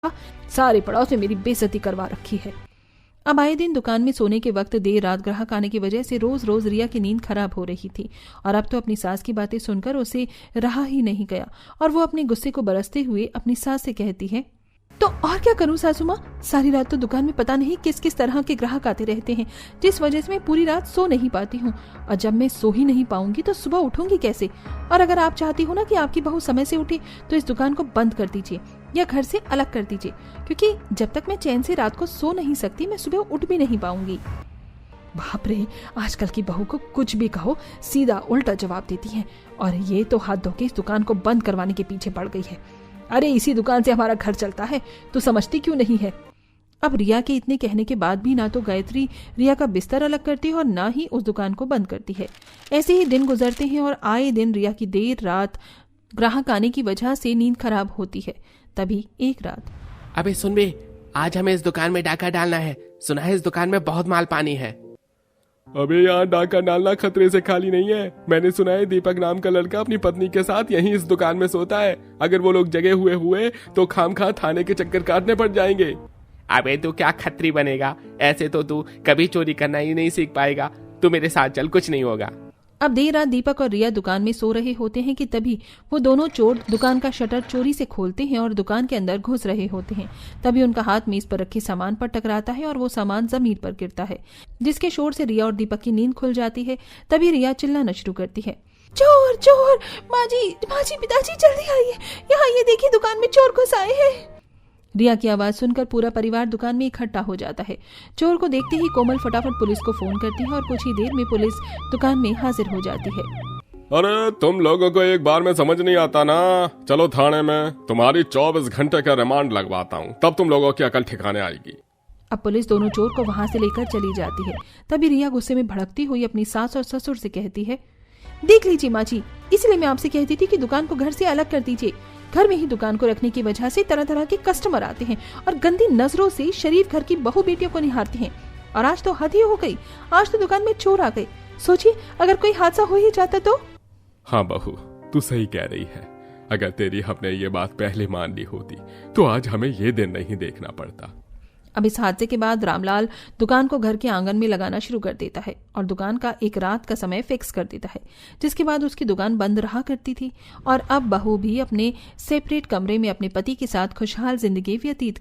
सारे पड़ोस में मेरी बेइज्जती करवा रखी है। अब आए दिन दुकान में सोने के वक्त देर रात ग्राहक आने की वजह से रोज रोज रिया की नींद खराब हो रही थी और अब तो अपनी सास की बातें सुनकर उसे रहा ही नहीं गया और वो अपने गुस्से को बरसते हुए अपनी सास से कहती है, तो और क्या करूं सासू माँ, सारी रात तो दुकान में पता नहीं किस किस तरह के ग्राहक आते रहते हैं, जिस वजह से मैं पूरी रात सो नहीं पाती हूँ और जब मैं सो ही नहीं पाऊंगी तो सुबह उठूंगी कैसे। और अगर आप चाहती हो ना कि आपकी बहू समय से उठे तो इस दुकान को बंद कर दीजिए या घर से अलग कर दीजिए, क्योंकि जब तक मैं चैन से रात को सो नहीं सकती मैं सुबह उठ भी नहीं पाऊंगी। बाप रे, आजकल की बहू को कुछ भी कहो सीधा उल्टा जवाब देती है और ये तो हाथ धो के इस दुकान को बंद करवाने के पीछे पड़ गई है। अरे इसी दुकान से हमारा घर चलता है तो समझती क्यों नहीं है। अब रिया के इतने कहने के बाद भी ना तो गायत्री रिया का बिस्तर अलग करती है और ना ही उस दुकान को बंद करती है। ऐसे ही दिन गुजरते हैं और आए दिन रिया की देर रात ग्राहक आने की वजह से नींद खराब होती है। तभी एक रात, अबे सुन बे, आज हमें इस दुकान में डाका डालना है। सुना है इस दुकान में बहुत माल पानी है। अबे यहाँ डाका डालना खतरे से खाली नहीं है। मैंने सुना है दीपक नाम का लड़का अपनी पत्नी के साथ यहीं इस दुकान में सोता है। अगर वो लोग जगे हुए तो खामखा थाने के चक्कर काटने पड़ जाएंगे। अबे तू क्या खत्री बनेगा, ऐसे तो तू कभी चोरी करना ही नहीं सीख पाएगा। तू मेरे साथ चल, कुछ नहीं होगा। अब देर रात दीपक और रिया दुकान में सो रहे होते हैं कि तभी वो दोनों चोर दुकान का शटर चोरी से खोलते हैं और दुकान के अंदर घुस रहे होते हैं। तभी उनका हाथ मेज पर रखे सामान पर टकराता है और वो सामान जमीन पर गिरता है, जिसके शोर से रिया और दीपक की नींद खुल जाती है। तभी रिया चिल्लाना शुरू करती है, चोर चोर, माँ जी पिताजी जल्दी आइए, यहाँ ये देखिए दुकान में चोर घुस आए हैं। रिया की आवाज सुनकर पूरा परिवार दुकान में इकट्ठा हो जाता है। चोर को देखते ही कोमल फटाफट पुलिस को फोन करती है और कुछ ही देर में पुलिस दुकान में हाजिर हो जाती है। अरे तुम लोगों को एक बार में समझ नहीं आता ना, चलो थाने में, तुम्हारी 24 घंटे का रिमांड लगवाता हूँ, तब तुम लोगों की अकल ठिकाने आएगी। अब पुलिस दोनों चोर को वहां से लेकर चली जाती है। तभी रिया गुस्से में भड़कती हुई अपनी सास और ससुर से कहती है, देख लीजिए माँ जी, इसलिए मैं आपसे कहती थी कि दुकान को घर से अलग कर दीजिए। घर में ही दुकान को रखने की वजह से तरह तरह के कस्टमर आते हैं और गंदी नजरों से शरीफ घर की बहू बेटियों को निहारते हैं। और आज तो हद ही हो गई, आज तो दुकान में चोर आ गए। सोचिए अगर कोई हादसा हो ही जाता तो। हाँ बहू, तू सही कह रही है। अगर तेरी हमने ये बात पहले मान ली होती तो आज हमें ये दिन नहीं देखना पड़ता। अब इस हादसे के बाद रामलाल दुकान को घर के आंगन में लगाना शुरू कर देता है और दुकान का एक रात का समय फिक्स कर देता है, जिसके बाद उसकी दुकान बंद रहा करती थी और अब बहू भी अपने सेपरेट कमरे में अपने पति के साथ खुशहाल जिंदगी व्यतीत कर